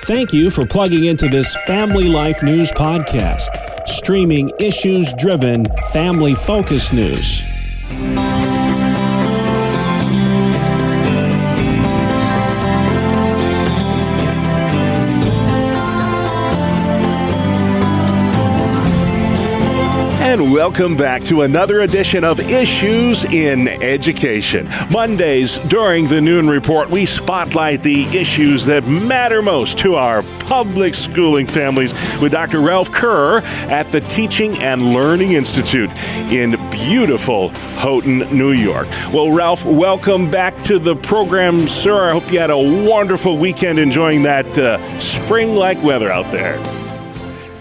Thank you for plugging into this Family Life News podcast, streaming issues-driven, family-focused news. And welcome back to another edition of Issues in Education. Mondays during the Noon Report, we spotlight the issues that matter most to our public schooling families with Dr. Ralph Kerr at the Teaching and Learning Institute in beautiful Houghton, New York. Well, Ralph, welcome back to the program, sir. I hope you had a wonderful weekend enjoying that spring-like weather out there.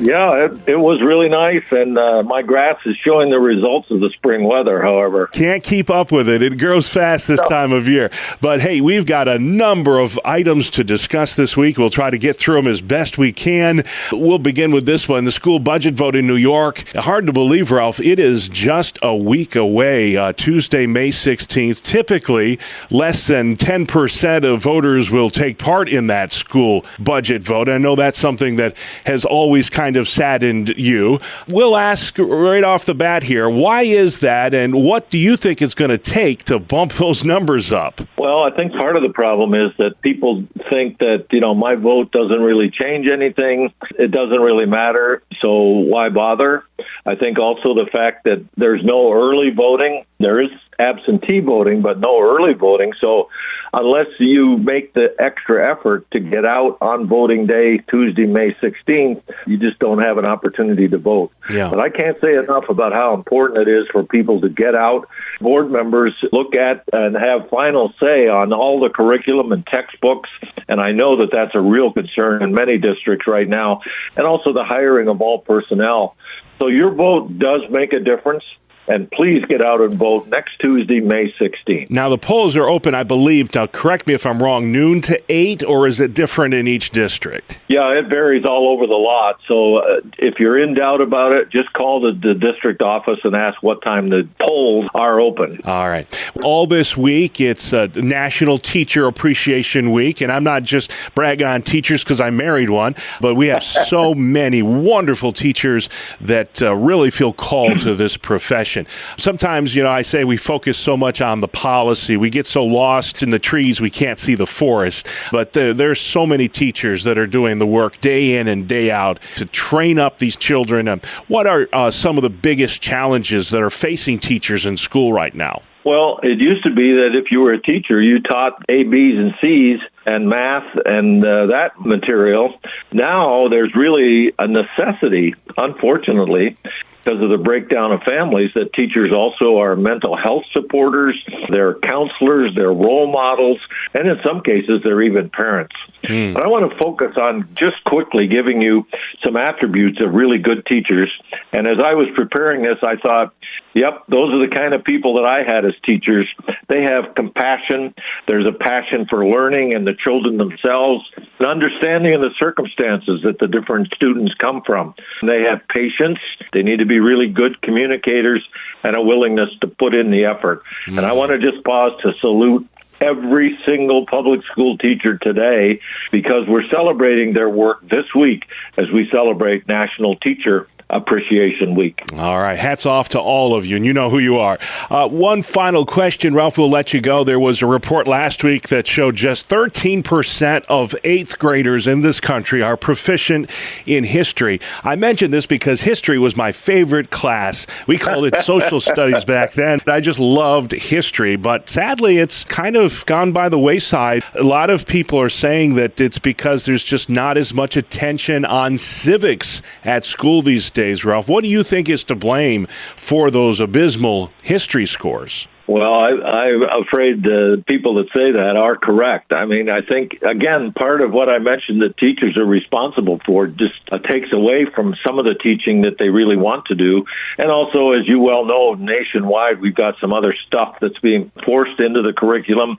Yeah, it was really nice, and my grass is showing the results of the spring weather, however. Can't keep up with it. It grows fast this time of year. But, hey, we've got a number of items to discuss this week. We'll try to get through them as best we can. We'll begin with this one, the school budget vote in New York. Hard to believe, Ralph, it is just a week away, Tuesday, May 16th. Typically, less than 10% of voters will take part in that school budget vote. I know that's something that has always kind of saddened you. We'll ask right off the bat here, why is that, and what do you think it's going to take to bump those numbers up? Well, I think part of the problem is that people think that, my vote doesn't really change anything. It doesn't really matter, so why bother? I think also the fact that there's no early voting. There is absentee voting, but no early voting. So unless you make the extra effort to get out on voting day, Tuesday, May 16th, you just don't have an opportunity to vote. Yeah. But I can't say enough about how important it is for people to get out. Board members look at and have final say on all the curriculum and textbooks, and I know that that's a real concern in many districts right now, and also the hiring of all personnel. So your vote does make a difference. And please get out and vote next Tuesday, May 16th. Now, the polls are open, I believe, now correct me if I'm wrong, noon to 8, or is it different in each district? Yeah, it varies all over the lot. So if you're in doubt about it, just call the district office and ask what time the polls are open. All right. All this week, it's National Teacher Appreciation Week, and I'm not just bragging on teachers because I married one, but we have so many wonderful teachers that really feel called to this profession. Sometimes, I say we focus so much on the policy. We get so lost in the trees we can't see the forest. But there's so many teachers that are doing the work day in and day out to train up these children. What are some of the biggest challenges that are facing teachers in school right now? Well, it used to be that if you were a teacher, you taught A, B's, and C's and math and that material. Now there's really a necessity, unfortunately, because of the breakdown of families, that teachers also are mental health supporters, they're counselors, they're role models, and in some cases, they're even parents. But I want to focus on just quickly giving you some attributes of really good teachers. And as I was preparing this, I thought, yep, those are the kind of people that I had as teachers. They have compassion. There's a passion for learning and the children themselves, an understanding of the circumstances that the different students come from. They have patience. They need to be really good communicators and a willingness to put in the effort. And I want to just pause to salute every single public school teacher today, because we're celebrating their work this week as we celebrate National Teacher Appreciation Week. All right. Hats off to all of you, and you know who you are. One final question, Ralph, we'll let you go. There was a report last week that showed just 13% of 8th graders in this country are proficient in history. I mentioned this because history was my favorite class. We called it social studies back then. I just loved history, but sadly, it's kind of gone by the wayside. A lot of people are saying that it's because there's just not as much attention on civics at school these days. Ralph, what do you think is to blame for those abysmal history scores? Well, I'm afraid the people that say that are correct. I mean, I think, again, part of what I mentioned that teachers are responsible for just takes away from some of the teaching that they really want to do. And also, as you well know, nationwide, we've got some other stuff that's being forced into the curriculum.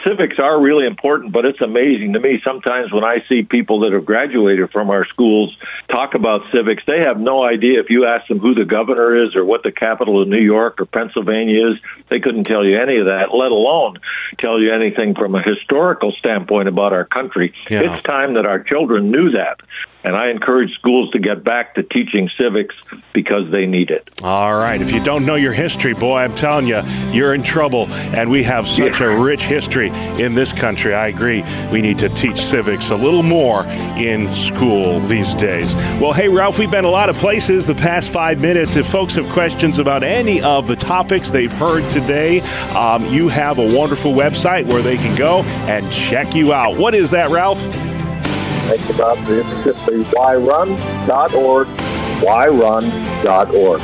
civics are really important, but it's amazing to me sometimes when I see people that have graduated from our schools talk about civics. They have no idea. If you ask them who the governor is or what the capital of New York or Pennsylvania is, they couldn't tell you any of that, let alone tell you anything from a historical standpoint about our country. Yeah. It's time that our children knew that. And I encourage schools to get back to teaching civics because they need it. All right. If you don't know your history, boy, I'm telling you, you're in trouble. And we have such a rich history in this country. I agree. We need to teach civics a little more in school these days. Well, hey, Ralph, we've been a lot of places the past 5 minutes. If folks have questions about any of the topics they've heard today, you have a wonderful website where they can go and check you out. What is that, Ralph? Thank you, Bob. It's simply yrun.org, yrun.org.